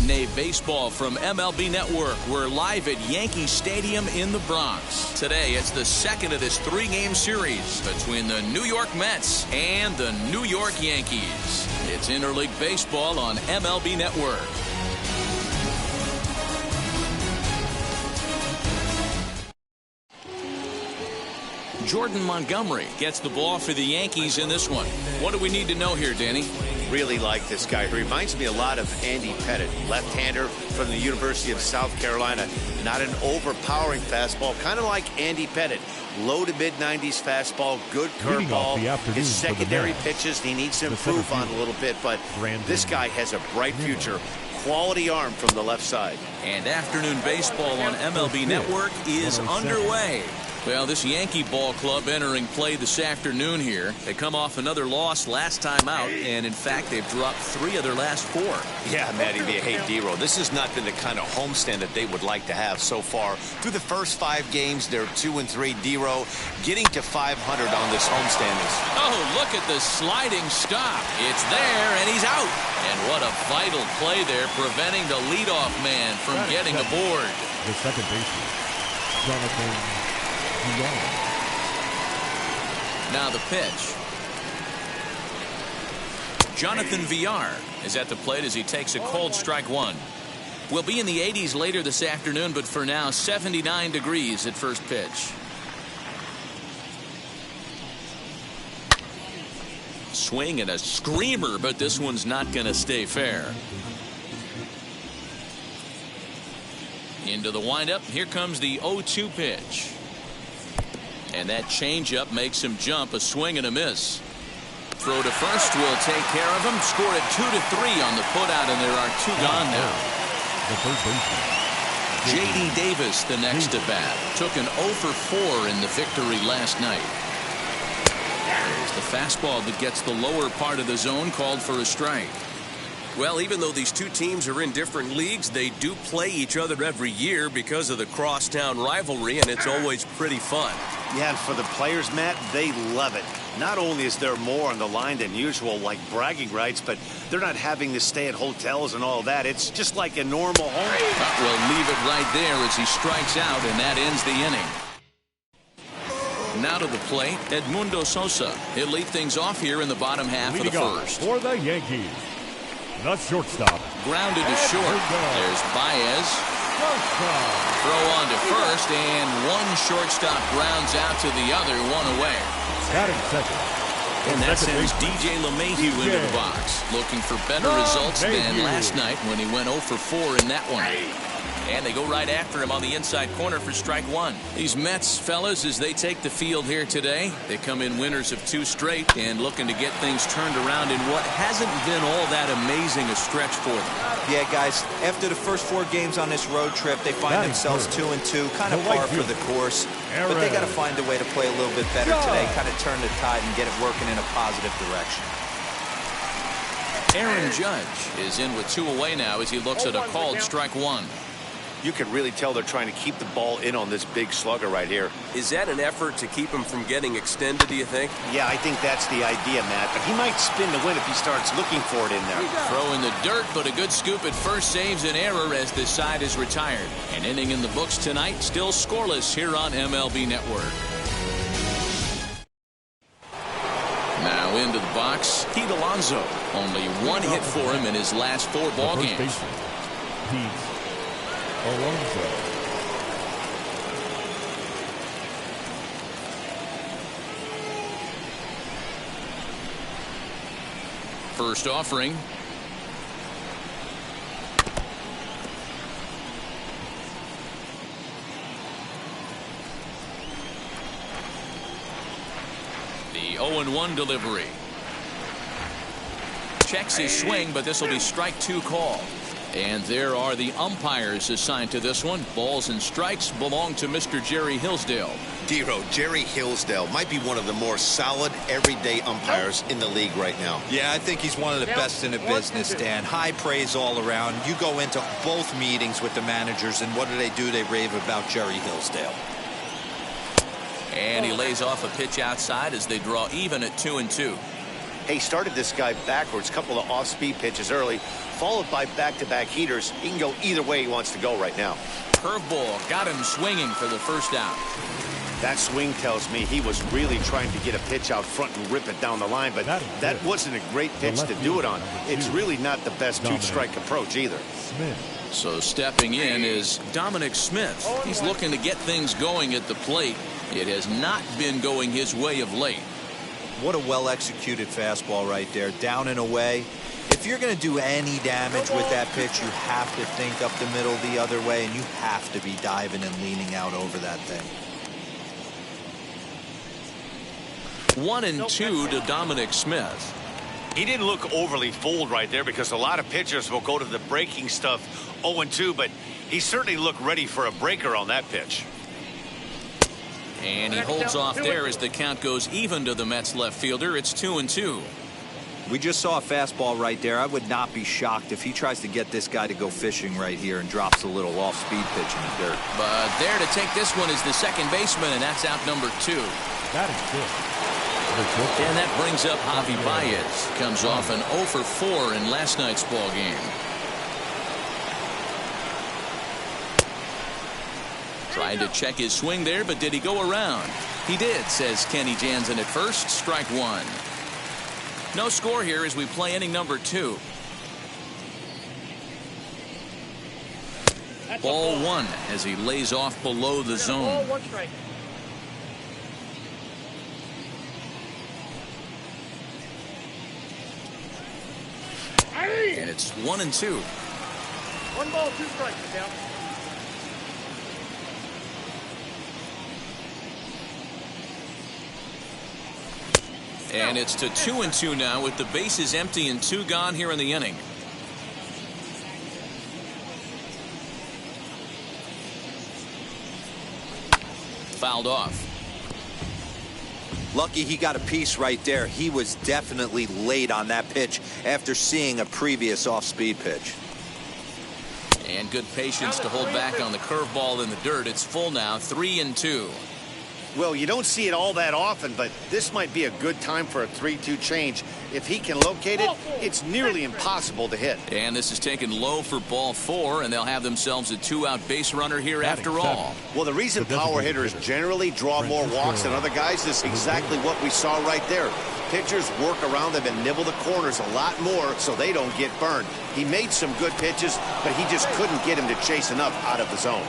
matinee baseball from MLB Network. We're live at Yankee Stadium in the Bronx. Today, it's the second of this three-game series between the New York Mets and the New York Yankees. It's interleague baseball on MLB Network. Jordan Montgomery gets the ball for the Yankees in this one. What do we need to know here, Danny? Really like this guy. He reminds me a lot of Andy Pettit, left-hander from the University of South Carolina. Not an overpowering fastball, kind of like Andy Pettit. Low to mid-90s fastball, good curveball. His secondary pitches, he needs to improve on a little bit, but this guy has a bright future. Quality arm from the left side. And afternoon baseball on MLB Network is underway. Well, this Yankee ball club entering play this afternoon here. They come off another loss last time out, and in fact, they've dropped 3 of their last 4. Yeah, Matty, hey, D-Row, this has not been the kind of homestand that they would like to have so far. Through the first 5 games, they're 2-3. D-Row getting to 500 on this homestand. Oh, look at the sliding stop. It's there, and he's out. And what a vital play there, preventing the leadoff man from getting aboard. The second baseman, Jonathan. Now the pitch. Jonathan Villar is at the plate as he takes a cold strike one. We'll be in the 80s later this afternoon, but for now 79 degrees at first pitch. Swing and a screamer, but this one's not going to stay fair. Into the windup. Here comes the 0-2 pitch. And that changeup makes him jump. A swing and a miss. Throw to first will take care of him. Score at 2-3 on the putout, and there are 2 gone now. The third baseman, J.D. Davis, the next at bat, took an 0 for 4 in the victory last night. There's the fastball that gets the lower part of the zone, called for a strike. Well, even though these two teams are in different leagues, they do play each other every year because of the crosstown rivalry, and it's always pretty fun. Yeah, and for the players, Matt, they love it. Not only is there more on the line than usual, like bragging rights, but they're not having to stay at hotels and all that. It's just like a normal home. We'll leave it right there as he strikes out, and that ends the inning. Now to the plate, Edmundo Sosa. He'll lead things off here in the bottom half of the first. For the Yankees, the shortstop. Grounded to short. There's Baez. Throw on to first, and one shortstop grounds out to the other, one away. Batting second. And that sends DJ LeMahieu into the box, looking for better results than last night when he went 0 for 4 in that one. And they go right after him on the inside corner for strike one. These Mets, fellas, as they take the field here today, they come in winners of 2 straight and looking to get things turned around in what hasn't been all that amazing a stretch for them. Yeah, guys, after the first 4 games on this road trip, they find themselves 2-2, kind of par for the course. But they got to find a way to play a little bit better today, kind of turn the tide and get it working in a positive direction. Aaron Judge is in with 2 away now as he looks at a called strike one. You can really tell they're trying to keep the ball in on this big slugger right here. Is that an effort to keep him from getting extended, do you think? Yeah, I think that's the idea, Matt. But he might spin the win if he starts looking for it in there. Throw in the dirt, but a good scoop at first saves an error as this side is retired. An inning in the books tonight, still scoreless here on MLB Network. Now into the box, Pete Alonso. Only 1 hit for him in his last 4 ball games. Alonso. First offering. The 0-1 delivery. Checks his swing, but this will be strike 2 call. And there are the umpires assigned to this one. Balls and strikes belong to Mr. Jerry Hillsdale. D-Row, Jerry Hillsdale might be one of the more solid everyday umpires in the league right now. Yeah, I think he's one of the best in the business, Dan. High praise all around. You go into both meetings with the managers, and what do? They rave about Jerry Hillsdale. And he lays off a pitch outside as they draw even at 2-2. Hey, started this guy backwards, couple of off-speed pitches early, followed by back-to-back heaters. He can go either way he wants to go right now. Curveball got him swinging for the first out. That swing tells me he was really trying to get a pitch out front and rip it down the line, but that wasn't a great pitch to do it on. It's really not the best two-strike approach either. So stepping in is Dominic Smith. He's looking to get things going at the plate. It has not been going his way of late. What a well-executed fastball right there, down and away. If you're going to do any damage with that pitch, you have to think up the middle the other way, and you have to be diving and leaning out over that thing. 1-2 to Dominic Smith. He didn't look overly fooled right there because a lot of pitchers will go to the breaking stuff 0-2, but he certainly looked ready for a breaker on that pitch. And he holds off there as the count goes even to the Mets left fielder. It's 2-2. We just saw a fastball right there. I would not be shocked if he tries to get this guy to go fishing right here and drops a little off-speed pitch in the dirt. But there to take this one is the second baseman, and that's out number 2. That is good. And that brings up Javi Baez. Comes off an 0 for 4 in last night's ball game. Trying to check his swing there, but did he go around? He did, says Kenny Jansen at first. Strike one. No score here as we play inning number 2. Ball 1 as he lays off below the zone. And it's 1-2. 1 ball, 2 strikes, down. And it's to 2-2 now with the bases empty and 2 gone here in the inning. Fouled off. Lucky he got a piece right there. He was definitely late on that pitch after seeing a previous off-speed pitch. And good patience to hold back on the curveball in the dirt. It's full now, 3-2. Well, you don't see it all that often, but this might be a good time for a 3-2 change. If he can locate it, it's nearly impossible to hit. And this is taken low for ball 4, and they'll have themselves a 2-out base runner here after all. Well, the reason power hitters generally draw more walks than other guys is exactly what we saw right there. Pitchers work around them and nibble the corners a lot more so they don't get burned. He made some good pitches, but he just couldn't get him to chase enough out of the zone.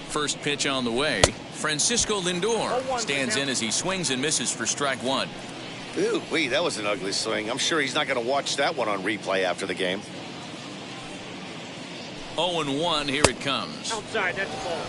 First pitch on the way. Francisco Lindor stands in as he swings and misses for strike one. Ooh, wee, that was an ugly swing. I'm sure he's not going to watch that one on replay after the game. 0-1, here it comes. Outside, that's the ball.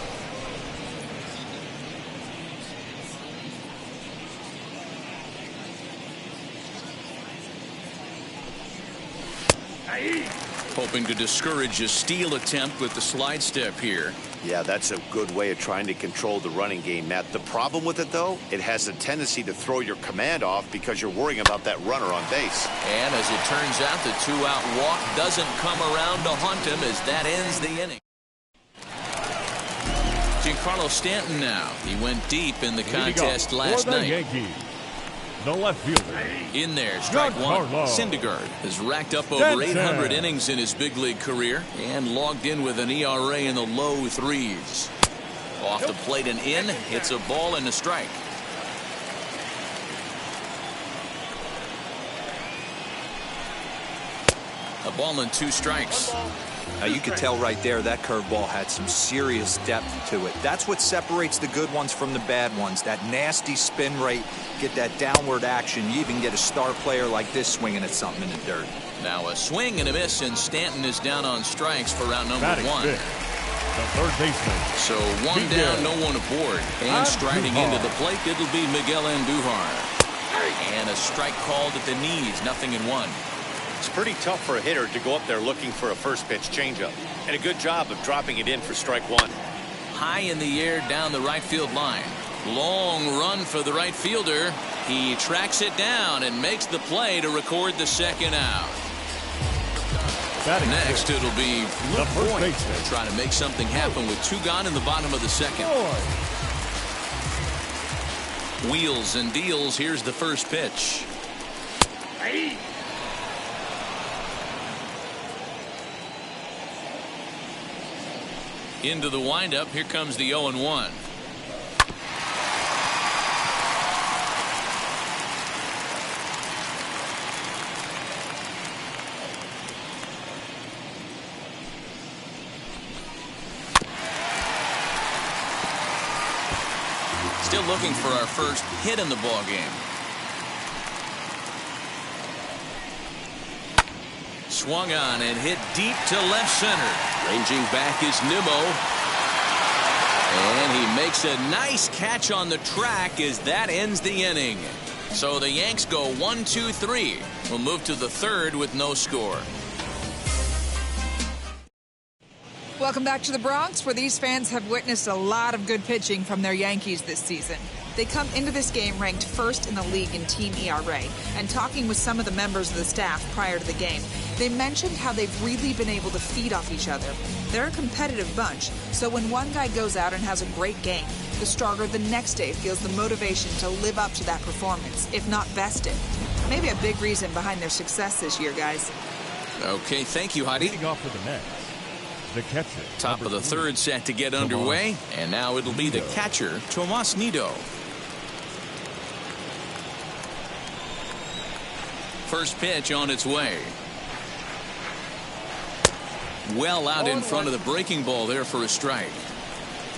Hoping to discourage a steal attempt with the slide step here. Yeah, that's a good way of trying to control the running game, Matt. The problem with it, though, it has a tendency to throw your command off because you're worrying about that runner on base. And as it turns out, the 2-out walk doesn't come around to haunt him as that ends the inning. Giancarlo Stanton now. He went deep in the contest last night. Yankees, the left fielder. In there, strike one. Syndergaard has racked up over 800 innings in his big league career and logged in with an ERA in the low 3s. Off the plate and in, it's a ball and a strike. A ball and 2 strikes. Now you could tell right there that curveball had some serious depth to it. That's what separates the good ones from the bad ones. That nasty spin rate, get that downward action. You even get a star player like this swinging at something in the dirt. Now a swing and a miss, and Stanton is down on strikes for round number 1. The third baseman. So 1 down, no one aboard. And striding into the plate, it'll be Miguel Andujar. And a strike called at the knees, 0-1. It's pretty tough for a hitter to go up there looking for a first pitch changeup. And a good job of dropping it in for strike one. High in the air down the right field line. Long run for the right fielder. He tracks it down and makes the play to record the second out. Next, it'll be the point. Trying to make something happen with 2 gone in the bottom of the second. Wheels and deals. Here's the first pitch. Into the windup. Here comes the 0-1. Still looking for our first hit in the ball game. Swung on and hit deep to left center. Ranging back is Nimmo. And he makes a nice catch on the track as that ends the inning. So the Yanks go 1-2-3. We'll move to the third with no score. Welcome back to the Bronx, where these fans have witnessed a lot of good pitching from their Yankees this season. They come into this game ranked first in the league in team ERA, and talking with some of the members of the staff prior to the game, they mentioned how they've really been able to feed off each other. They're a competitive bunch, so when one guy goes out and has a great game, the starter the next day feels the motivation to live up to that performance, if not best it. Maybe a big reason behind their success this year, guys. Okay, thank you, Heidi. Leading off for the Mets, the catcher. Top of the third set to get underway, and now it'll be the catcher, Tomas Nido. First pitch on its way. Well out in front of the breaking ball there for a strike.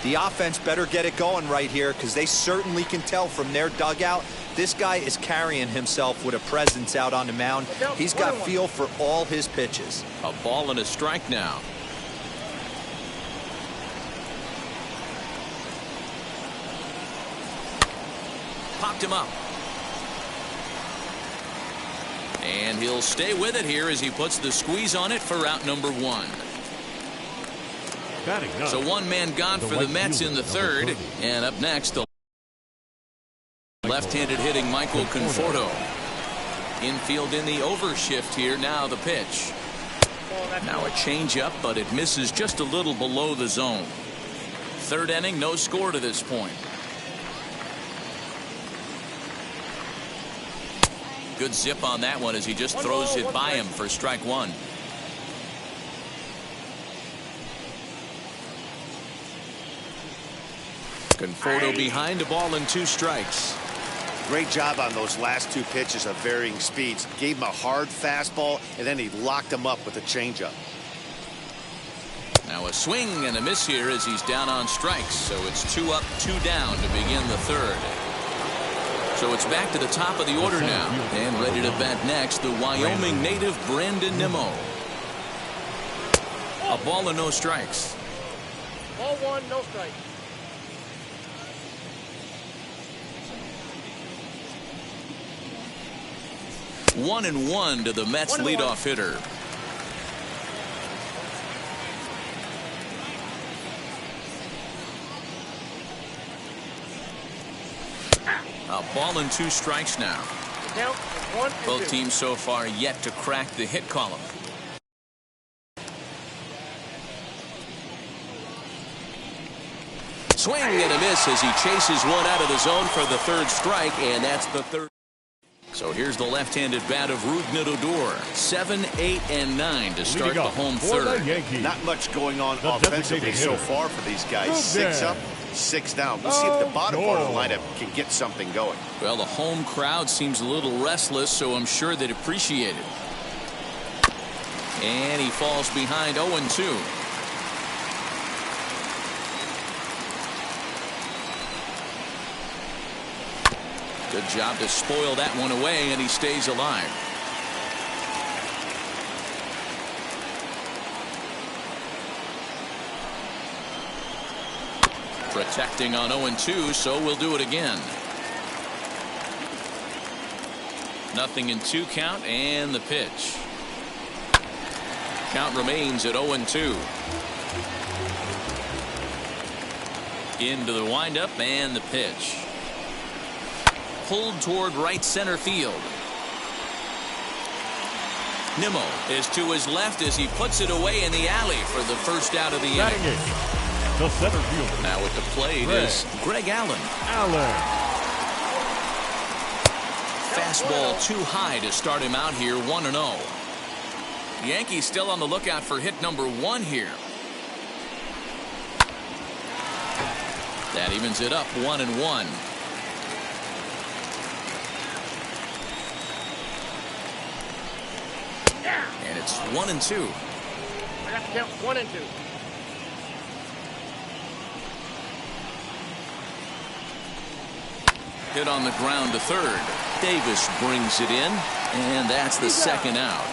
The offense better get it going right here, because they certainly can tell from their dugout this guy is carrying himself with a presence out on the mound. He's got feel for all his pitches. A ball and a strike now. Popped him up. And he'll stay with it here as he puts the squeeze on it for out number 1. So one man gone for the Mets in the third. And up next, the left-handed hitting Michael Conforto. Infield in the overshift here. Now the pitch. Now a changeup, but it misses just a little below the zone. Third inning, no score to this point. Good zip on that one as he just throws it by him for strike 1. Conforto behind, a ball and 2 strikes. Great job on those last 2 pitches of varying speeds. Gave him a hard fastball, and then he locked him up with a changeup. Now a swing and a miss here as he's down on strikes. So it's 2 up, 2 down to begin the third. So it's back to the top of the order now. And ready to bat next, the Wyoming native Brandon Nimmo. A ball and no strikes. Ball 1, no strike. One and 1 to the Mets leadoff hitter. A ball and 2 strikes now. Count 1 and 2. Both teams so far yet to crack the hit column. Swing and a miss as he chases one out of the zone for the third strike, and that's the third. So here's the left-handed bat of Rougned Odor. 7, 8, and 9 to start the home third. Not much going on offensively so far for these guys. 6 up, 6 down. We'll see if the bottom part of the lineup can get something going. Well, the home crowd seems a little restless, so I'm sure they'd appreciate it. And he falls behind 0-2. Good job to spoil that one away, and he stays alive. Protecting on 0-2, so we'll do it again. Nothing in 2 count, and the pitch. Count remains at 0-2. Into the windup, and the pitch. Pulled toward right center field. Nimmo is to his left as he puts it away in the alley for the first out of the inning. The center fielder. Now at the plate is Greg Allen. Fastball too high to start him out here, 1-0. Yankees still on the lookout for hit number 1 here. That evens it up 1-1. And it's 1-2. I got to count 1 and 2. Hit on the ground to third. Davis brings it in, and that's the second out.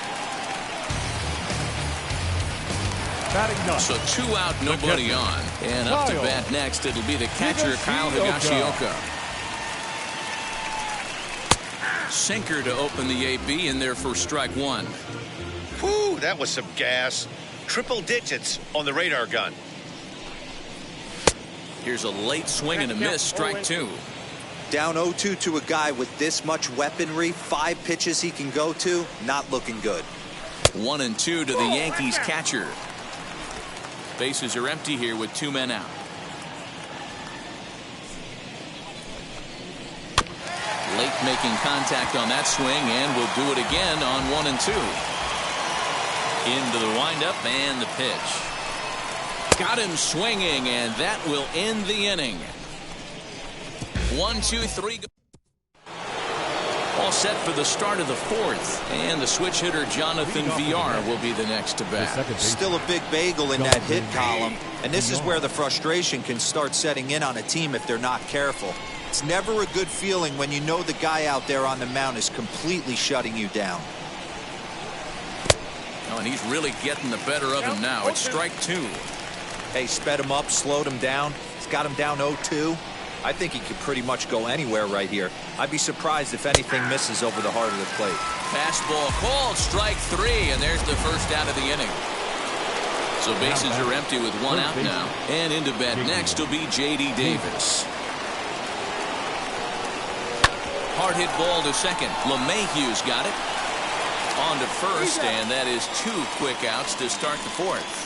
So 2 out, nobody on. And up to bat next, it'll be the catcher, Kyle Higashioka. Sinker to open the AB in there for strike 1. Whew, that was some gas. Triple digits on the radar gun. Here's a late swing and a miss, strike 2. Down 0-2 to a guy with this much weaponry, 5 pitches he can go to, not looking good. 1-2 to the Yankees catcher. Bases are empty here with 2 men out. Late making contact on that swing, and will do it again on 1-2. Into the windup and the pitch. Got him swinging, and that will end the inning. 1, 2, 3. All set for the start of the 4th, and the switch hitter Jonathan VR will be the next to bat. Still a big bagel in that hit column, and this is where the frustration can start setting in on a team if they're not careful. It's never a good feeling when you know the guy out there on the mound is completely shutting you down. Oh, and he's really getting the better of him now. It's strike 2. Hey, sped him up, slowed him down. He's got him down 0-2. I think he could pretty much go anywhere right here. I'd be surprised if anything misses over the heart of the plate. Fastball called, strike 3, and there's the first out of the inning. So bases are empty with 1 out now. And into bat next will be J.D. Davis. Hard hit ball to second. LeMahieu's got it. On to first, and that is 2 quick outs to start the 4th.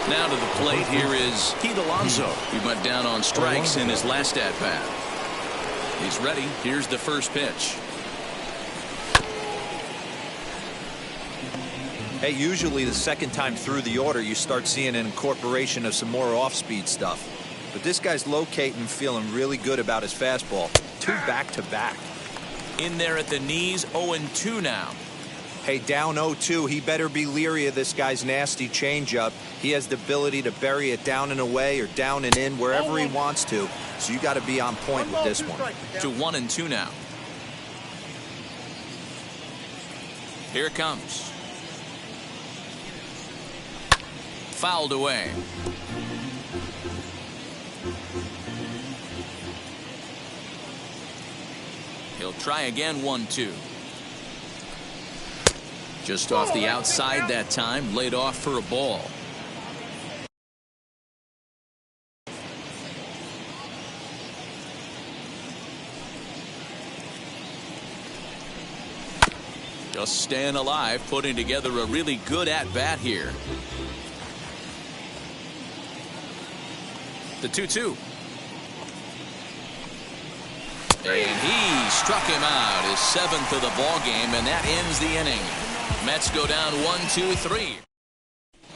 Now to the plate here is Pete Alonso. He went down on strikes in his last at-bat. He's ready. Here's the first pitch. Hey, usually the second time through the order you start seeing an incorporation of some more off-speed stuff. But this guy's locating, feeling really good about his fastball. 2 back-to-back. In there at the knees, 0-2 now. Hey, down 0-2, he better be leery of this guy's nasty changeup. He has the ability to bury it down and away or down and in wherever he wants to. So you got to be on point with this one. To 1-2 now. Here it comes. Fouled away. He'll try again, 1-2. Just off the outside that time, laid off for a ball. Just staying alive, putting together a really good at-bat here. The 2-2. And he struck him out, his 7th of the ball game, and that ends the inning. Mets go down 1-2-3.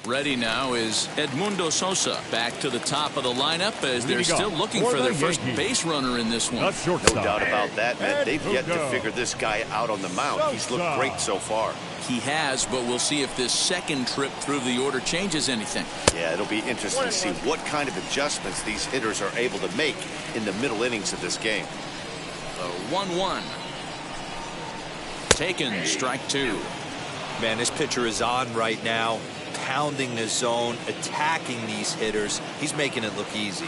Ready now is Edmundo Sosa back to the top of the lineup as they're still looking for their first base runner in this one. No doubt about that, man. They've yet to figure this guy out on the mound. He's looked great so far. He has, but we'll see if this second trip through the order changes anything. Yeah, it'll be interesting to see what kind of adjustments these hitters are able to make in the middle innings of this game. 1-1. Taken, strike 2. Man, this pitcher is on right now, pounding the zone, attacking these hitters. He's making it look easy.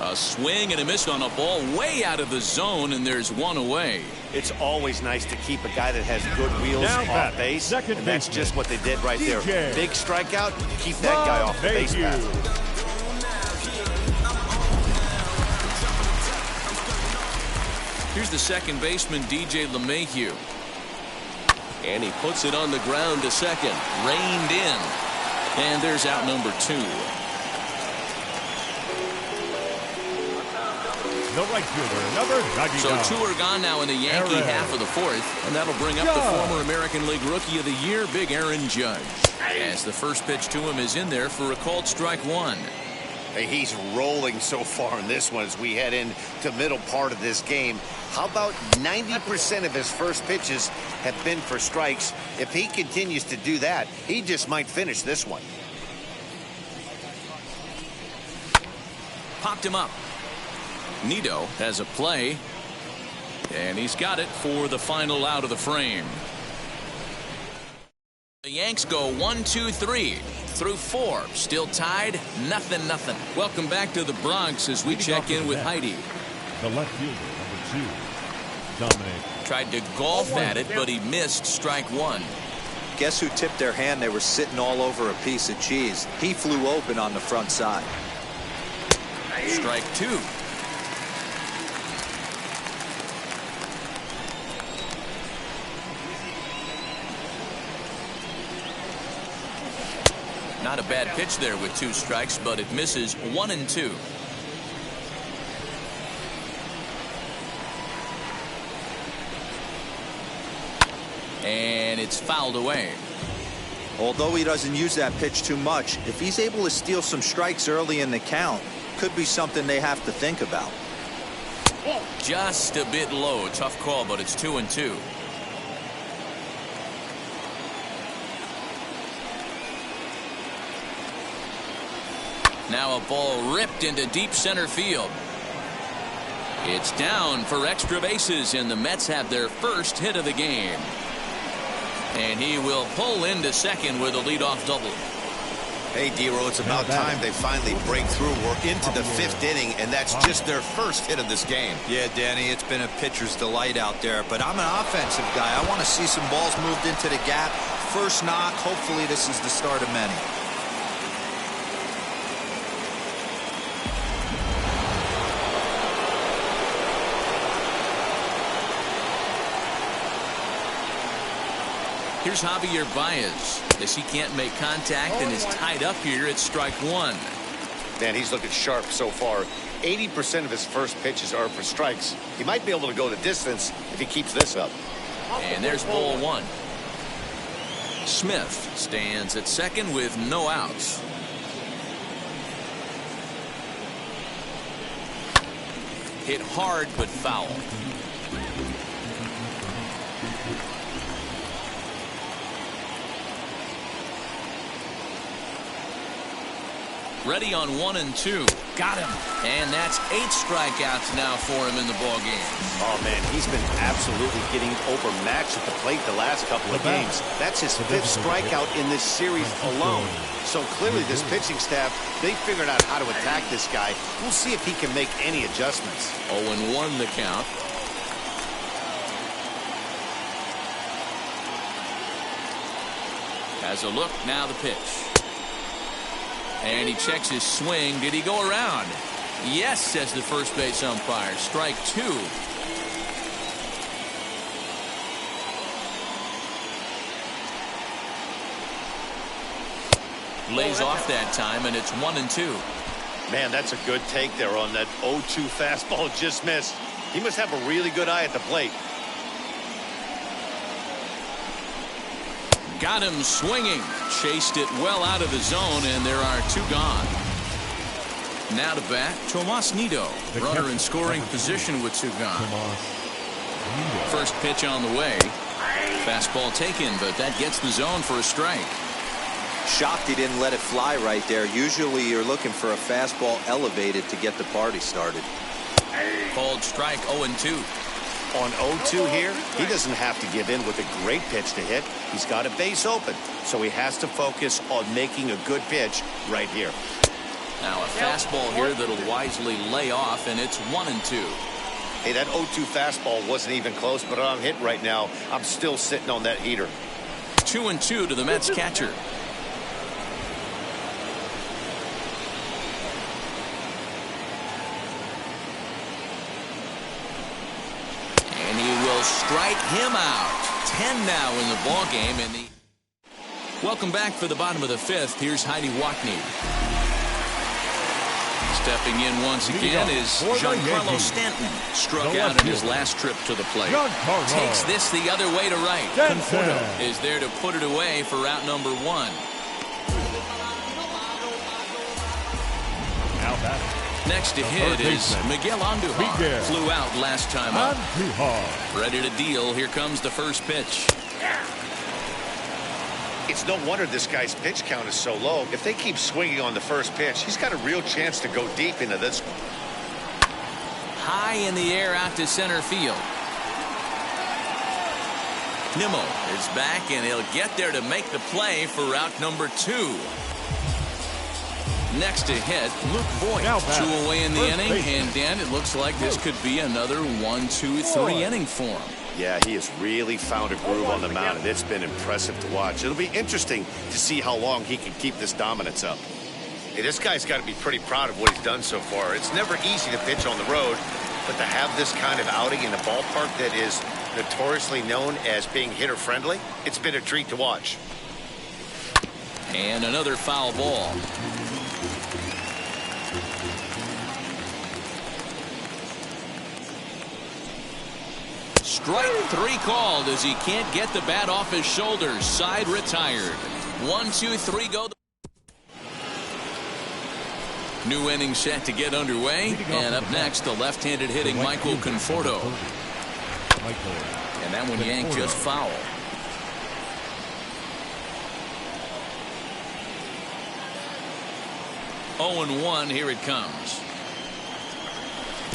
A swing and a miss on a ball way out of the zone, and there's 1 away. It's always nice to keep a guy that has good wheels off base, and that's just what they did right there. Big strikeout, keep that guy off the base path. Here's the second baseman, DJ LeMahieu. And he puts it on the ground to second. Reined in. And there's out number 2. The right fielder, number 99. So 2 are gone now in the Yankee half of the 4th. And that'll bring up the former American League Rookie of the Year, Big Aaron Judge. As the first pitch to him is in there for a called strike 1. Hey, he's rolling so far in this one as we head into middle part of this game. How about 90% of his first pitches have been for strikes? If he continues to do that, he just might finish this one. Popped him up. Nido has a play. And he's got it for the final out of the frame. The Yanks go 1, 2, 3 through 4. Still tied, 0-0. Welcome back to the Bronx as we check in with Heidi. The left fielder, number 2, Dominic. Tried to golf at it, but he missed strike 1. Guess who tipped their hand? They were sitting all over a piece of cheese. He flew open on the front side. Strike 2. Not a bad pitch there with 2 strikes, but it misses 1 and 2. And it's fouled away. Although he doesn't use that pitch too much, if he's able to steal some strikes early in the count, could be something they have to think about. Just a bit low. Tough call, but it's 2 and 2. Now a ball ripped into deep center field. It's down for extra bases, and the Mets have their first hit of the game. And he will pull into second with a leadoff double. Hey, D-Row, it's about time they finally break through. We're into the 5th inning, and that's just their first hit of this game. Yeah, Danny, it's been a pitcher's delight out there, but I'm an offensive guy. I want to see some balls moved into the gap. First knock, hopefully this is the start of many. Here's Javier Baez as he can't make contact and is tied up here at strike 1. Man, he's looking sharp so far. 80% of his first pitches are for strikes. He might be able to go the distance if he keeps this up. And there's ball 1. Smith stands at second with no outs. Hit hard but foul. Ready on 1 and 2. Got him. And that's 8 strikeouts now for him in the ball game. Oh, man, he's been absolutely getting overmatched at the plate the last couple of games. That's his 5th strikeout in this series alone. So clearly this pitching staff, they figured out how to attack this guy. We'll see if he can make any adjustments. 0-1 the count. Has a look, now the pitch. And he checks his swing. Did he go around? Yes, says the first base umpire. Strike 2. Lays off that time, and it's 1 and 2. Man, that's a good take there on that 0-2 fastball just missed. He must have a really good eye at the plate. Got him swinging. Chased it well out of the zone, and there are 2 gone. Now to bat, Tomas Nido. Runner in scoring position with 2 gone. First pitch on the way. Fastball taken, but that gets the zone for a strike. Shocked he didn't let it fly right there. Usually you're looking for a fastball elevated to get the party started. Called strike 0-2. On 0-2 here, he doesn't have to give in with a great pitch to hit. He's got a base open, so he has to focus on making a good pitch right here. Now a fastball here that'll wisely lay off, and it's 1-2. Hey, that 0-2 fastball wasn't even close, but I'm hit right now. I'm still sitting on that heater. 2-2 to the Mets catcher. will strike him out. 10 now in the ball game. Welcome back for the bottom of the fifth. Here's Heidi Wackney. Stepping in once again is Giancarlo Stanton. Struck out in his last trip to the plate. Takes this the other way to right. Conforto is there to put it away for out number 1. Next to hit is Miguel Andujar. Flew out last time up. Ready to deal. Here comes the first pitch. It's no wonder this guy's pitch count is so low. If they keep swinging on the first pitch, he's got a real chance to go deep into this one. High in the air out to center field. Nimmo is back, and he'll get there to make the play for out number 2. Next to hit, Luke Voigt. 2 away in the inning, and Dan, it looks like this could be another 1-2-3 inning for him. Yeah, he has really found a groove on the mound, and it's been impressive to watch. It'll be interesting to see how long he can keep this dominance up. Hey, this guy's got to be pretty proud of what he's done so far. It's never easy to pitch on the road, but to have this kind of outing in a ballpark that is notoriously known as being hitter-friendly, it's been a treat to watch. And another foul ball. Strike 3 called as he can't get the bat off his shoulders. Side retired. 1-2-3 go. New inning set to get underway. And up next, the left-handed hitting Michael Conforto. And that one yanked just foul. Oh, 0-1. Here it comes.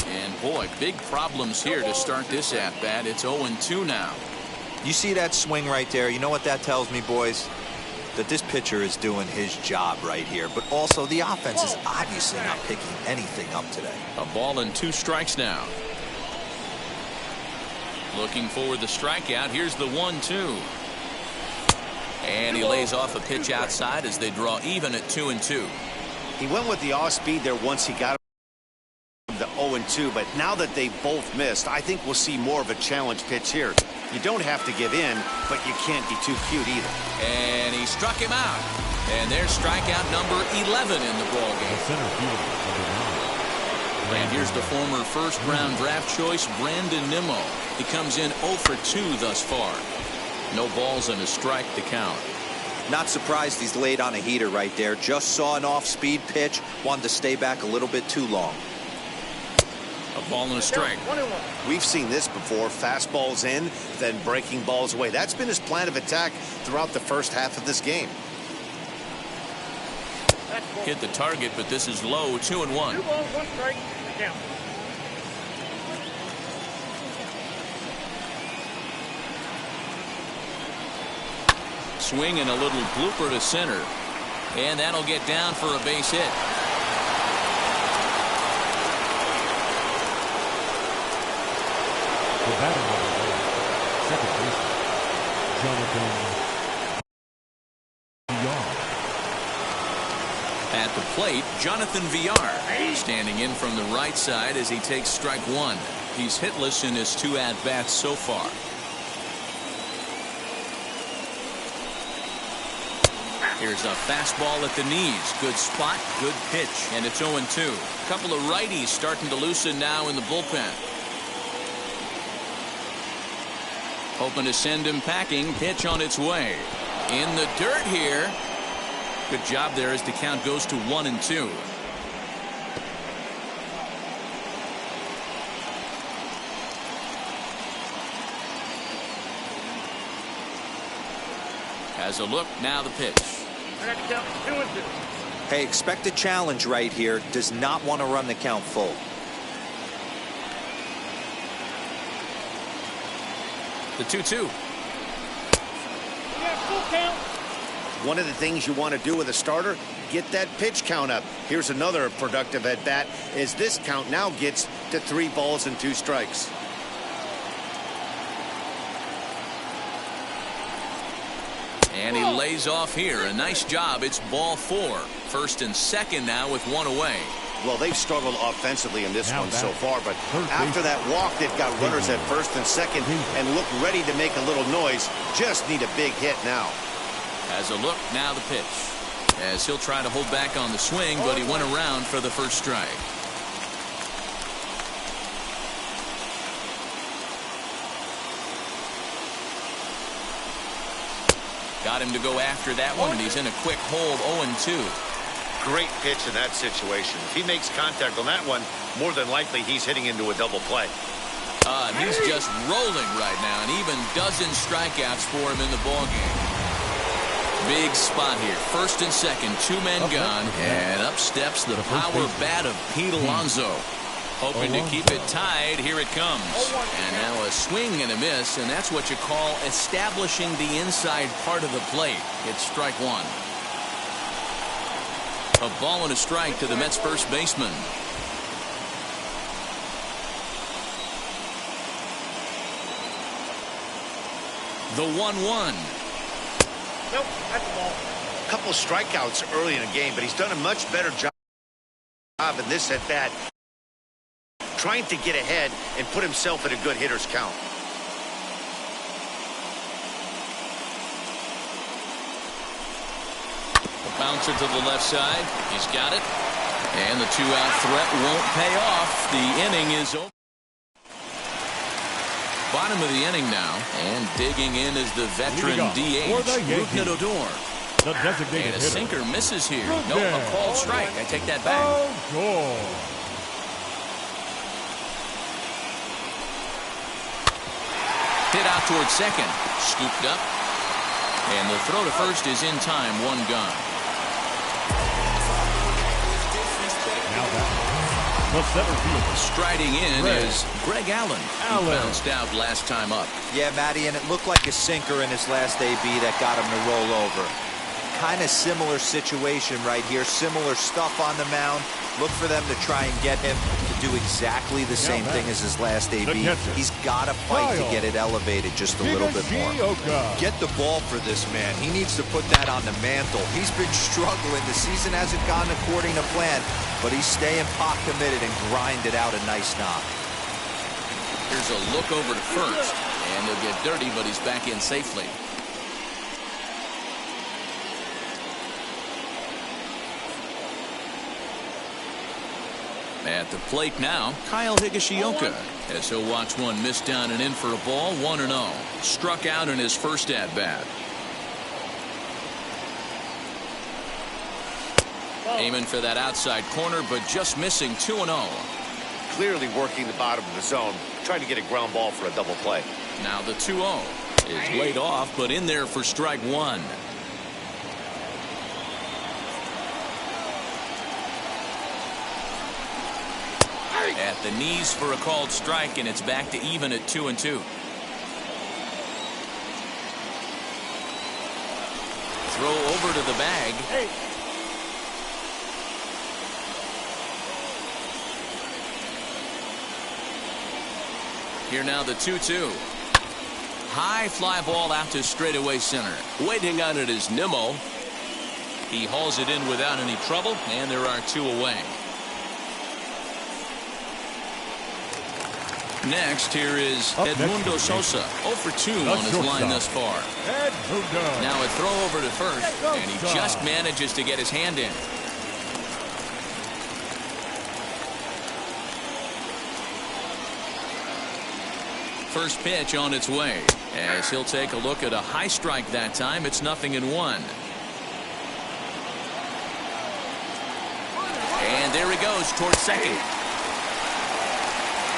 And boy, big problems here to start this at-bat. It's 0-2 now. You see that swing right there? You know what that tells me, boys? That this pitcher is doing his job right here. But also, the offense is obviously not picking anything up today. A ball and 2 strikes now. Looking for the strikeout. Here's the 1-2. And he lays off a pitch outside as they draw even at 2-2. He went with the off-speed there once he got the 0-2, but now that they both missed, I think we'll see more of a challenge pitch here. You don't have to give in, but you can't be too cute either. And he struck him out. And there's strikeout number 11 in the ballgame. And here's the former first-round draft choice, Brandon Nimmo. He comes in 0 for 2 thus far. No balls and a strike to count. Not surprised he's laid on a heater right there. Just saw an off-speed pitch. Wanted to stay back a little bit too long. A ball and a strike. We've seen this before. Fastballs in, then breaking balls away. That's been his plan of attack throughout the first half of this game. Hit the target, but this is low. 2-1. 2 balls, 1 strike. Count. Swing and a little blooper to center. And that'll get down for a base hit. The batter number 1, second baseman, Jonathan Villar. At the plate, Jonathan Villar standing in from the right side as he takes strike 1. He's hitless in his 2 at-bats so far. Here's a fastball at the knees. Good spot, good pitch, and it's 0-2. A couple of righties starting to loosen now in the bullpen. Hoping to send him packing. Pitch on its way. In the dirt here. Good job there as the count goes to 1-2. Has a look, now the pitch. Count 2-2. Hey, expect a challenge right here. Does not want to run the count full. The 2-2. Full count. One of the things you want to do with a starter, get that pitch count up. Here's another productive at-bat as this count now gets to 3 balls and 2 strikes. And he lays off here. A nice job. It's ball 4. First and second now with 1 away. Well, they've struggled offensively in this one so far, but after that walk, they've got runners at first and second and look ready to make a little noise. Just need a big hit now. As a look, now the pitch. As he'll try to hold back on the swing, but he went around for the first strike. Got him to go after that one, and he's in a quick hold, 0-2. Great pitch in that situation. If he makes contact on that one, more than likely he's hitting into a double play. He's just rolling right now, and even dozen strikeouts for him in the ballgame. Big spot here. First and second, two men gone, and up steps the power bat of Pete Alonso. Hoping to keep it tied. Here it comes. And now a swing and a miss, and that's what you call establishing the inside part of the plate. It's strike one. A ball and a strike to the Mets first baseman. The 1-1. Nope, that's the ball. A couple strikeouts early in the game, but he's done a much better job in this at bat, trying to get ahead and put himself at a good hitter's count. Bouncer to the left side. He's got it. And the two-out threat won't pay off. The inning is over. Bottom of the inning now. And digging in is the veteran DH, Rougned Odor. And a sinker misses here. No, a called strike. I take that back. Hit out towards second. Scooped up. And the throw to first is in time. One gone. The center fielder. Striding in is Greg Allen. Who bounced out last time up. Yeah, Matty, and it looked like a sinker in his last AB that got him to roll over. Kind of similar situation right here. Similar stuff on the mound. Look for them to try and get him to do exactly the same thing as his last AB. He's got to fight to get it elevated just a little bit more. Get the ball for this man. He needs to put that on the mantle. He's been struggling. The season hasn't gone according to plan, but he's staying pot committed and grinded out a nice knock. Here's a look over to first, and they'll get dirty, but he's back in safely. At the plate now, Kyle Higashioka, as he'll watch one miss down and in for a ball. 1-0. Struck out in his first at bat. Aiming for that outside corner, but just missing. 2-0. Clearly working the bottom of the zone, trying to get a ground ball for a double play. Now the 2-0 is laid off, but in there for strike one. At the knees for a called strike, and it's back to even at 2-2. Throw over to the bag. Here now the 2-2. High fly ball out to straightaway center. Waiting on it is Nimmo. He hauls it in without any trouble, and there are two away. Next, here is Edmundo Sosa, 0 for 2 on his line thus far. Now a throw over to first, and he just manages to get his hand in. First pitch on its way, as he'll take a look at a high strike that time. It's 0-1. And there he goes towards second.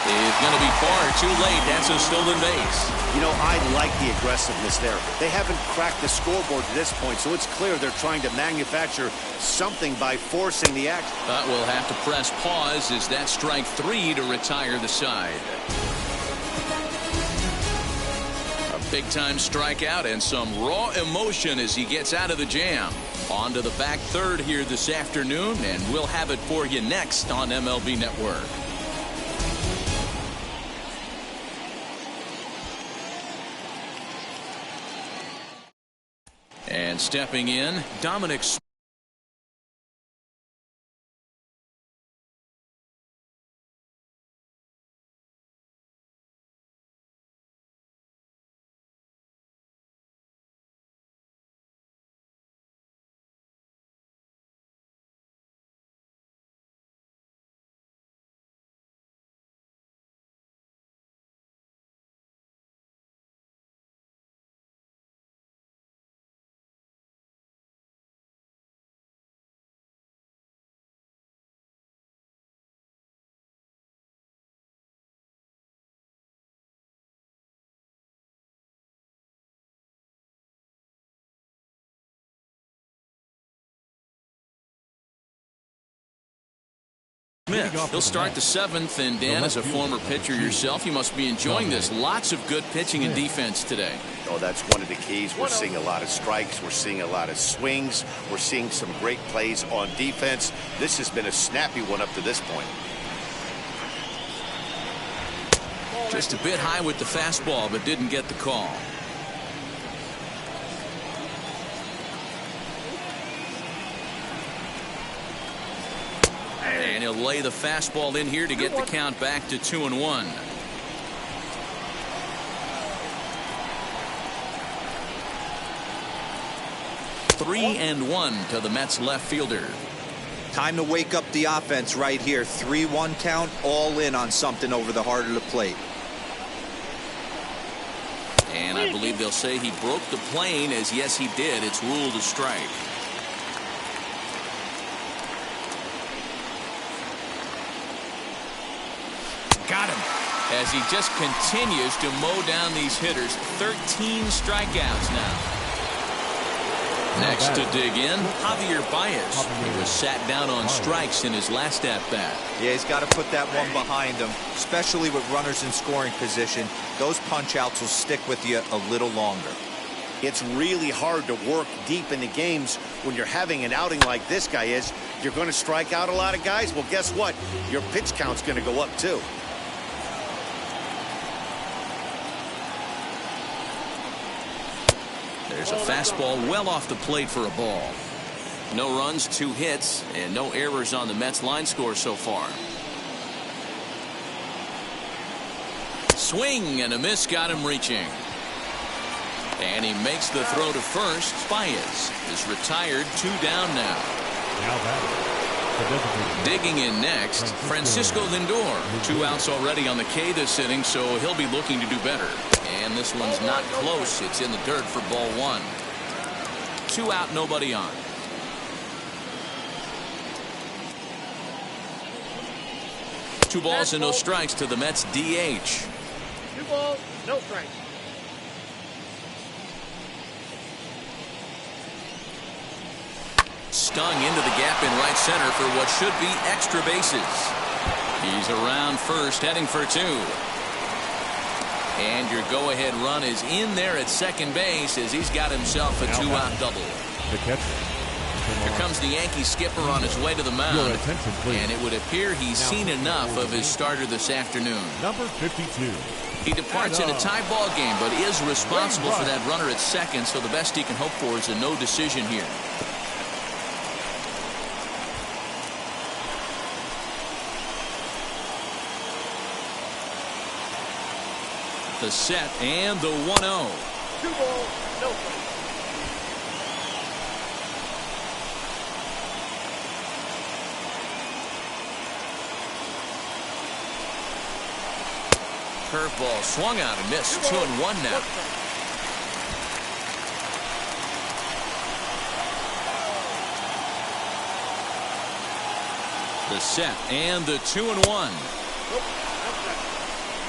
It's going to be far too late. That's a stolen base. You know, I like the aggressiveness there. They haven't cracked the scoreboard to this point, so it's clear they're trying to manufacture something by forcing the action. But we'll have to press pause as that strike 3 to retire the side. A big-time strikeout and some raw emotion as he gets out of the jam. On to the back third here this afternoon, and we'll have it for you next on MLB Network. And stepping in, Dominic He'll start the 7th, and Dan, as a former pitcher yourself, you must be enjoying this. Lots of good pitching and defense today. Oh, that's one of the keys. We're seeing a lot of strikes. We're seeing a lot of swings. We're seeing some great plays on defense. This has been a snappy one up to this point. Just a bit high with the fastball, but didn't get the call. And he'll lay the fastball in here to get the count back to 2-1. Three and 1 to the Mets left fielder. Time to wake up the offense right here. 3-1 count, all in on something over the heart of the plate. And I believe they'll say he broke the plane, as yes he did. It's ruled a strike. Got him. As he just continues to mow down these hitters. 13 strikeouts now. Next to dig in, Javier Baez. He was sat down on strikes in his last at-bat. Yeah, he's got to put that one behind him, especially with runners in scoring position. Those punch-outs will stick with you a little longer. It's really hard to work deep in the games when you're having an outing like this guy is. You're going to strike out a lot of guys. Well, guess what? Your pitch count's going to go up, too. There's a fastball well off the plate for a ball. No runs, 2 hits, and no errors on the Mets line score so far. Swing and a miss got him reaching. And he makes the throw to first. Baez is retired, 2 down now. Digging in next, Francisco Lindor. 2 outs already on the K this inning, so he'll be looking to do better. And this one's not close. It's in the dirt for ball 1. 2 out, nobody on. Two balls and no strikes to the Mets DH. 2 balls, no strikes. Stung into the gap in right center for what should be extra bases. He's around first, heading for 2. And your go-ahead run is in there at second base as he's got himself a 2-out double. The catcher. Here comes the Yankee skipper on his way to the mound. And it would appear he's seen enough of his starter this afternoon. Number 52. He departs in a tie ball game, but is responsible for that runner at second, so the best he can hope for is a no decision here. The set and the 1-0. 2 balls, no strikes. Curveball swung out and missed. 2-1 now. The set and the 2-1.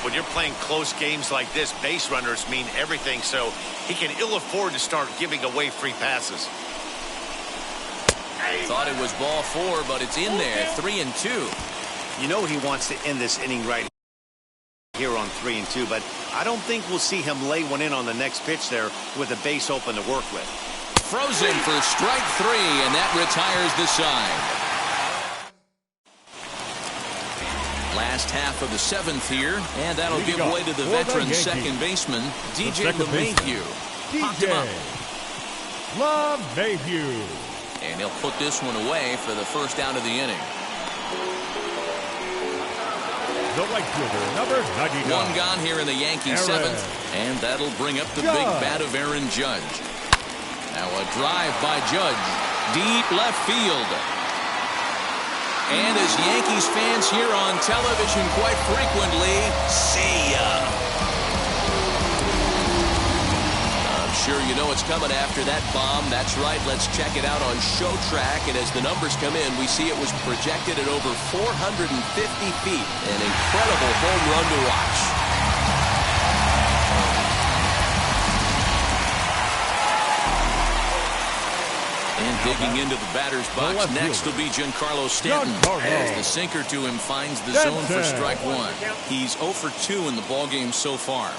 When you're playing close games like this, base runners mean everything, so he can ill afford to start giving away free passes. Thought it was ball 4, but it's in there. 3-2. You know he wants to end this inning right here on 3-2, but I don't think we'll see him lay one in on the next pitch there with a base open to work with. Frozen for strike 3, and that retires the side. Last half of the 7th here, and that'll give way to the veteran second baseman, DJ LeMahieu. Popped him up. LeMahieu. And he'll put this one away for the first out of the inning. The right fielder, number 99. One gone here in the Yankees 7th, and that'll bring up the big bat of Aaron Judge. Now a drive by Judge, deep left field. And as Yankees fans hear on television quite frequently, see ya. I'm sure you know what's coming after that bomb. That's right, let's check it out on Show Track. And as the numbers come in, we see it was projected at over 450 feet. An incredible home run to watch. And digging into the batter's box next will be Giancarlo Stanton. As the sinker to him finds the zone for strike one. He's 0 for 2 in the ballgame so far.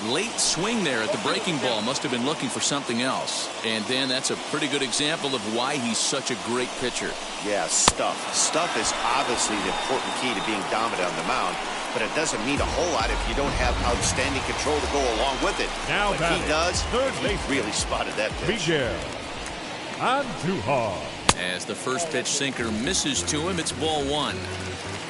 Late swing there at the breaking ball. Must have been looking for something else. And then that's a pretty good example of why he's such a great pitcher. Yeah, stuff. Stuff is obviously the important key to being dominant on the mound, but it doesn't mean a whole lot if you don't have outstanding control to go along with it. Now but he does. He really spotted that pitch. Miguel Andujar. As the first pitch sinker misses to him, it's ball one.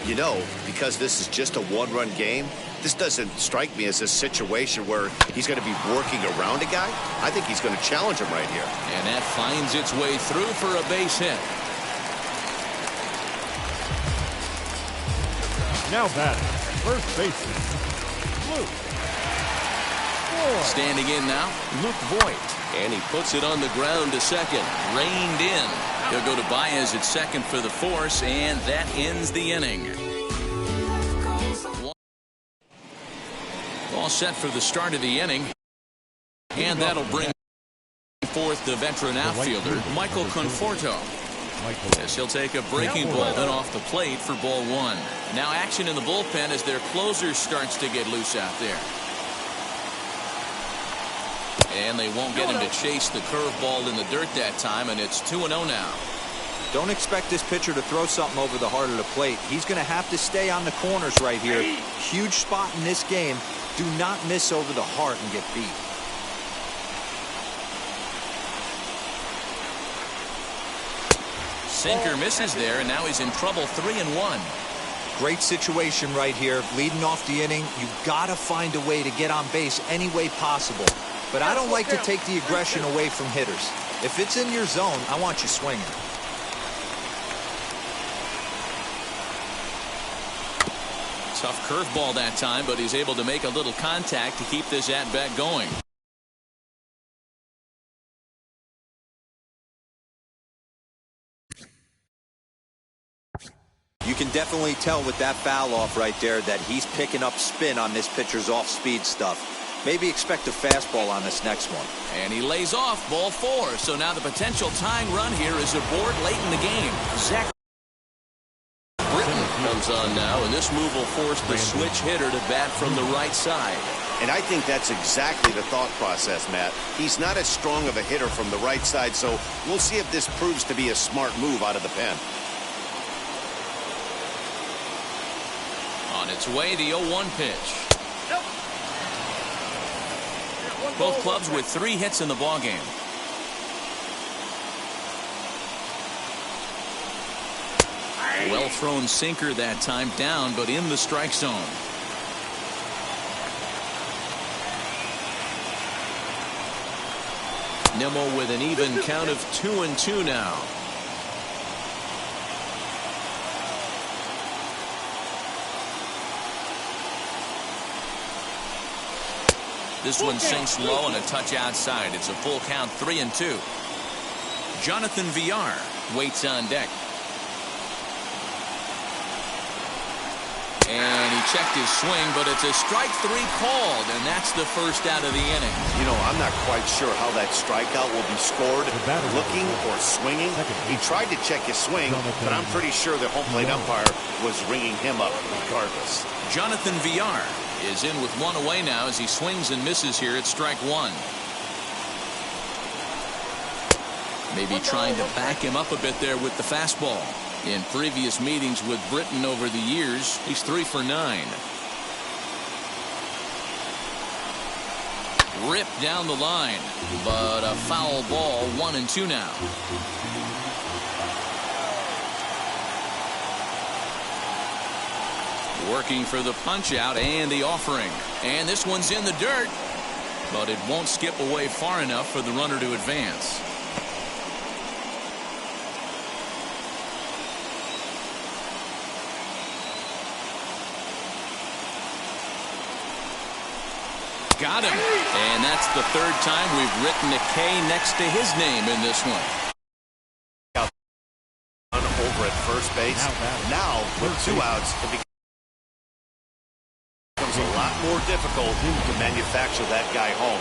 You know, because this is just a one-run game, this doesn't strike me as a situation where he's going to be working around a guy. I think he's going to challenge him right here. And that finds its way through for a base hit. Now batting, first baseman, Luke Voit. Standing in now, Luke Voit. And he puts it on the ground to second. Reined in. He'll go to Baez at second for the force, and that ends the inning. All set for the start of the inning. And that'll bring forth the veteran outfielder, Michael Conforto. As he'll take a breaking ball then off the plate for ball one. Now action in the bullpen as their closer starts to get loose out there. And they won't get him to chase the curveball in the dirt that time, and it's 2-0 now. Don't expect this pitcher to throw something over the heart of the plate. He's going to have to stay on the corners right here. Huge spot in this game. Do not miss over the heart and get beat. Sinker misses there, and now he's in trouble. 3-1. Great situation right here. Leading off the inning, you've got to find a way to get on base any way possible. But I don't like to take the aggression away from hitters. If it's in your zone, I want you swinging. Tough curveball that time, but he's able to make a little contact to keep this at-bat going. You can definitely tell with that foul off right there that he's picking up spin on this pitcher's off-speed stuff. Maybe expect a fastball on this next one. And he lays off ball four. So now the potential tying run here is aboard late in the game. Zach Britton comes on now, and this move will force the switch hitter to bat from the right side. And I think that's exactly the thought process, Matt. He's not as strong of a hitter from the right side, so we'll see if this proves to be a smart move out of the pen. On its way, the 0-1 pitch. Both clubs with 3 hits in the ballgame. Well thrown sinker that time, down but in the strike zone. Nimmo with an even count of 2-2 now. This one sinks low and a touch outside. It's a full count, 3-2. Jonathan Villar waits on deck. And he checked his swing, but it's a strike 3 called, and that's the first out of the inning. You know, I'm not quite sure how that strikeout will be scored, looking or swinging. He tried to check his swing, but I'm pretty sure the home plate umpire was ringing him up regardless. Jonathan Villar is in with 1 away now as he swings and misses here at strike 1. Maybe trying to back him up a bit there with the fastball. In previous meetings with Britton over the years, he's 3 for 9. Ripped down the line, but a foul ball, 1-2 now. Working for the punch out and the offering. And this one's in the dirt, but it won't skip away far enough for the runner to advance. Got him. And that's the 3rd time we've written a K next to his name in this one. Over at first base. Now with 2 outs, it becomes a lot more difficult to manufacture that guy home.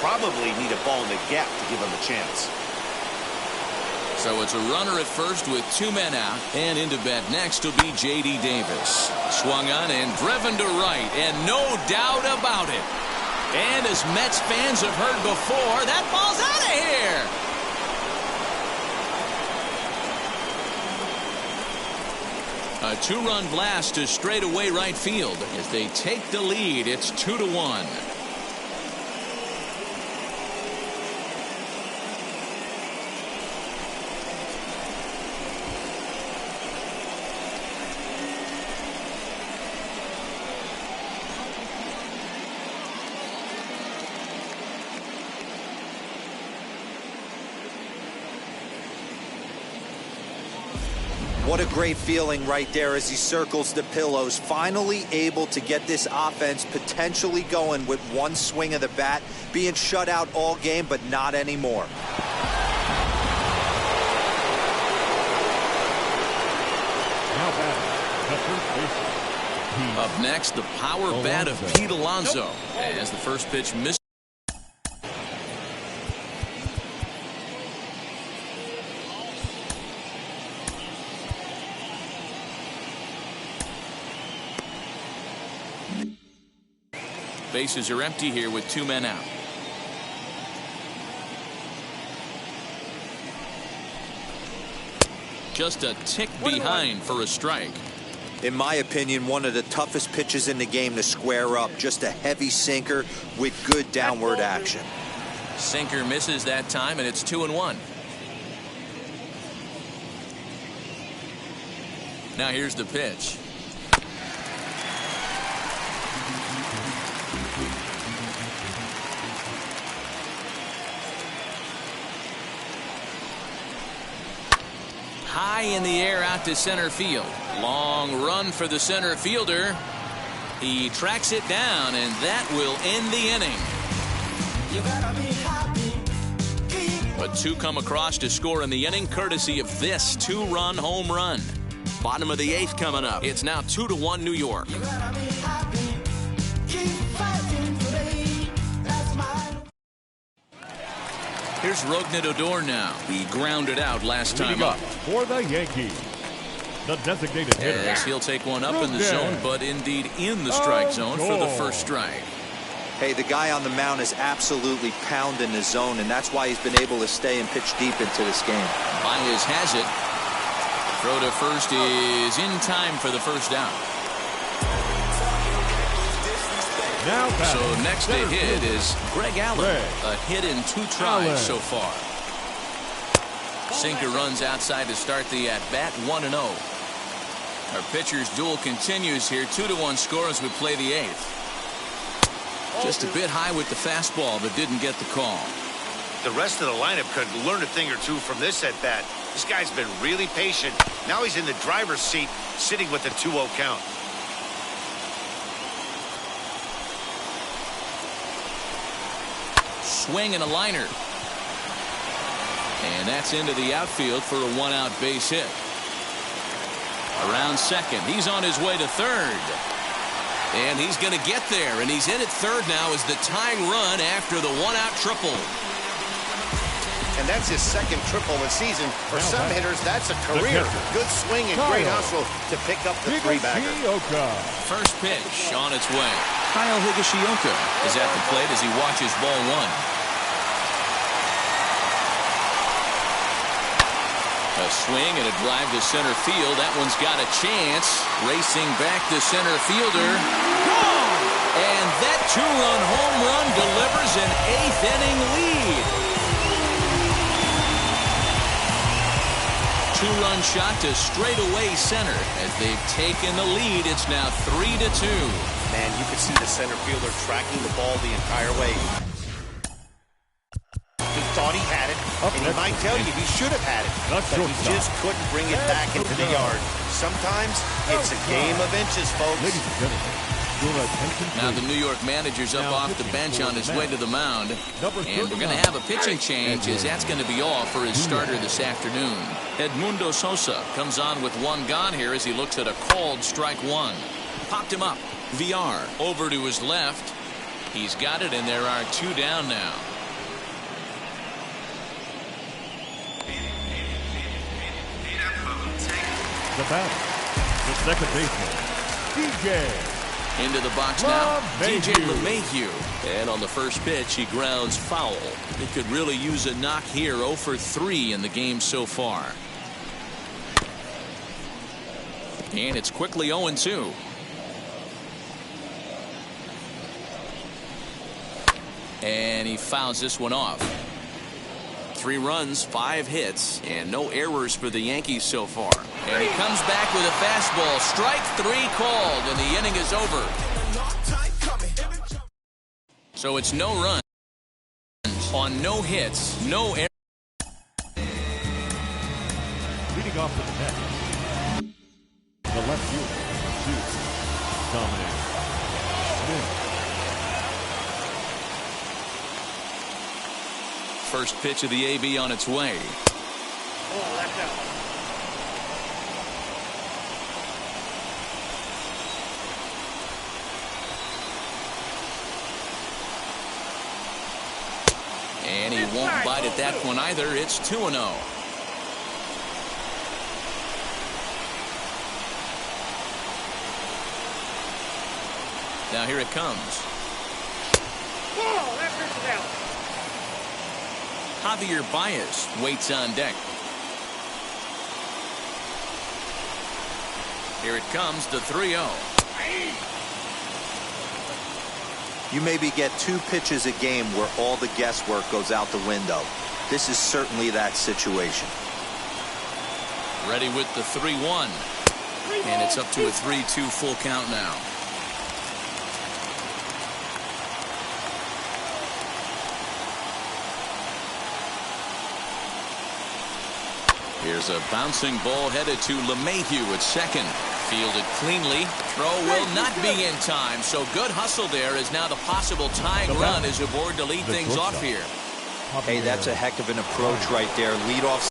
probably need a ball in the gap to give him a chance. So it's a runner at first with 2 men out, and into bat next will be J.D. Davis. Swung on and driven to right, and no doubt about it. And as Mets fans have heard before, that ball's out of here. A 2-run blast to straightaway right field. As they take the lead, it's 2-1. What a great feeling right there as he circles the pillows. Finally able to get this offense potentially going with one swing of the bat. Being shut out all game, but not anymore. Now batting, the first baseman. Up next, the power bat of Pete Alonso. As the first pitch missed. Bases are empty here with 2 men out. Just a tick behind for a strike. In my opinion, one of the toughest pitches in the game to square up. Just a heavy sinker with good downward action. Sinker misses that time, and it's 2-1. Now here's the pitch. High in the air out to center field. Long run for the center fielder. He tracks it down, and that will end the inning. But 2 come across to score in the inning, courtesy of this 2-run home run. Bottom of the 8th coming up. It's now 2-1 New York. Here's Rougned Odor now. He grounded out last time up. For the Yankees, the designated hitter. Yes, he'll take one up in the zone, but indeed in the strike zone for the first strike. Hey, the guy on the mound is absolutely pounding the zone, and that's why he's been able to stay and pitch deep into this game. Baez has it. Throw to first is in time for the first down. Now so next to hit is Greg Allen. A hit in 2 tries so far. Sinker runs outside to start the at-bat, 1-0. Our pitcher's duel continues here. 2-1 score as we play the 8th. Just a bit high with the fastball, but didn't get the call. The rest of the lineup could learn a thing or two from this at-bat. This guy's been really patient. Now he's in the driver's seat, sitting with a 2-0 count. Swing and a liner. And that's into the outfield for a 1-out base hit. Around second. He's on his way to third. And he's going to get there. And he's in at third now as the tying run after the 1-out triple. And that's his second triple this season. For some hitters, that's a career. Good swing and great hustle to pick up the 3-bagger. First pitch on its way. Kyle Higashioka is at the plate as he watches ball 1. A swing and a drive to center field. That one's got a chance. Racing back to center fielder. And that 2-run home run delivers an 8th-inning lead. 2-run shot to straightaway center. As they've taken the lead, it's now 3-2. Man, you could see the center fielder tracking the ball the entire way. He thought he had it, and he might tell you he should have had it, but he just couldn't bring it back into the yard. Sometimes it's a game of inches, folks. Now the New York manager's up off the bench on his way to the mound, and we're going to have a pitching change, as that's going to be all for his starter this afternoon. Edmundo Sosa comes on with 1 gone here as he looks at a called strike 1. Popped him up. VR over to his left. He's got it, and there are 2 down now. The batter, the second baseman, DJ. Into the box now, DJ LeMahieu. LeMahieu. And on the first pitch, he grounds foul. It could really use a knock here. 0 for 3 in the game so far. And it's quickly 0-2. And he fouls this one off. 3 runs, 5 hits, and no errors for the Yankees so far. And he comes back with a fastball. Strike 3 called, and the inning is over. So it's no runs on no hits, no errors. Leading off the net, the left fielder, Dominic Smith. First pitch of the AB on its way. Oh, left out. And he won't bite at that one either. It's 2-0. Now here it comes. Oh, that pitch is out. Javier Baez waits on deck. Here it comes, the 3-0. You maybe get 2 pitches a game where all the guesswork goes out the window. This is certainly that situation. Ready with the 3-1. And it's up to a 3-2 full count now. Here's a bouncing ball headed to LeMahieu at second. Fielded cleanly. Throw will not be in time. So good hustle there as now the possible tying run is aboard to lead things off here. Hey, that's a heck of an approach right there. Lead off.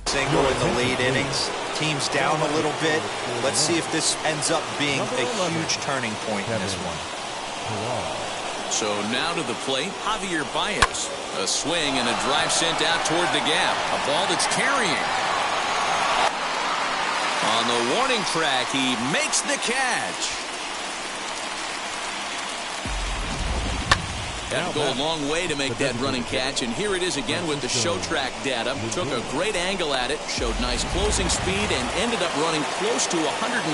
Single in the late innings. Team's down a little bit. Let's see if this ends up being a huge turning point in this one. So now to the plate, Javier Baez. A swing and a drive sent out toward the gap. A ball that's carrying. On the warning track, he makes the catch. Had to go a long way to make that running catch, and here it is again with the show track data. Took a great angle at it, showed nice closing speed, and ended up running close to 120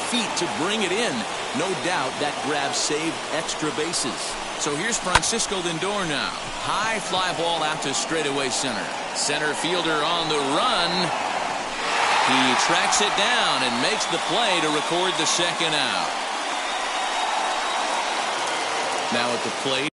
feet to bring it in. No doubt that grab saved extra bases. So here's Francisco Lindor now. High fly ball out to straightaway center. Center fielder on the run. He tracks it down and makes the play to record the second out. Now at the plate.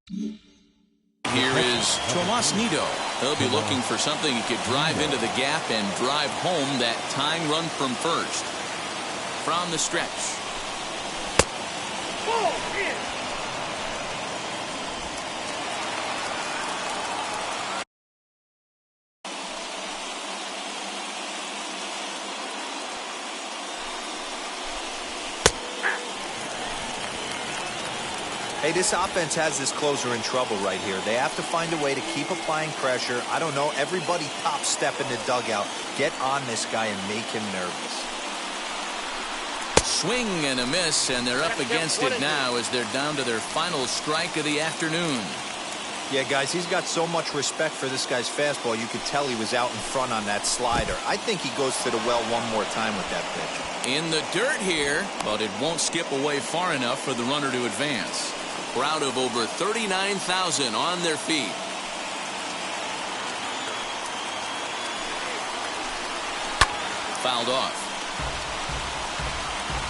Here is Tomas Nido. He'll be looking for something he could drive into the gap and drive home that tying run from first. From the stretch. Ball in. Hey, this offense has this closer in trouble right here. They have to find a way to keep applying pressure. I don't know, everybody top step in the dugout. Get on this guy and make him nervous. Swing and a miss, and they're up against it now as they're down to their final strike of the afternoon. Yeah, guys, he's got so much respect for this guy's fastball. You could tell he was out in front on that slider. I think he goes to the well one more time with that pitch. In the dirt here, but it won't skip away far enough for the runner to advance. Crowd of over 39,000 on their feet. Fouled off.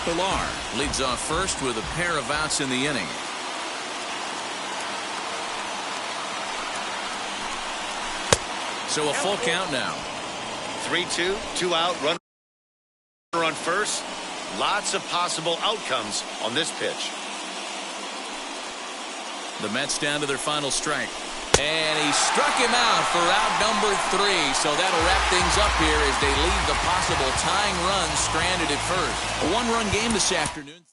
Pilar leads off first with a pair of outs in the inning. So a full count now. 3-2, 2 out, runner on first. Lots of possible outcomes on this pitch. The Mets down to their final strike. And he struck him out for out number 3. So that'll wrap things up here as they leave the possible tying run stranded at first. A one-run game this afternoon.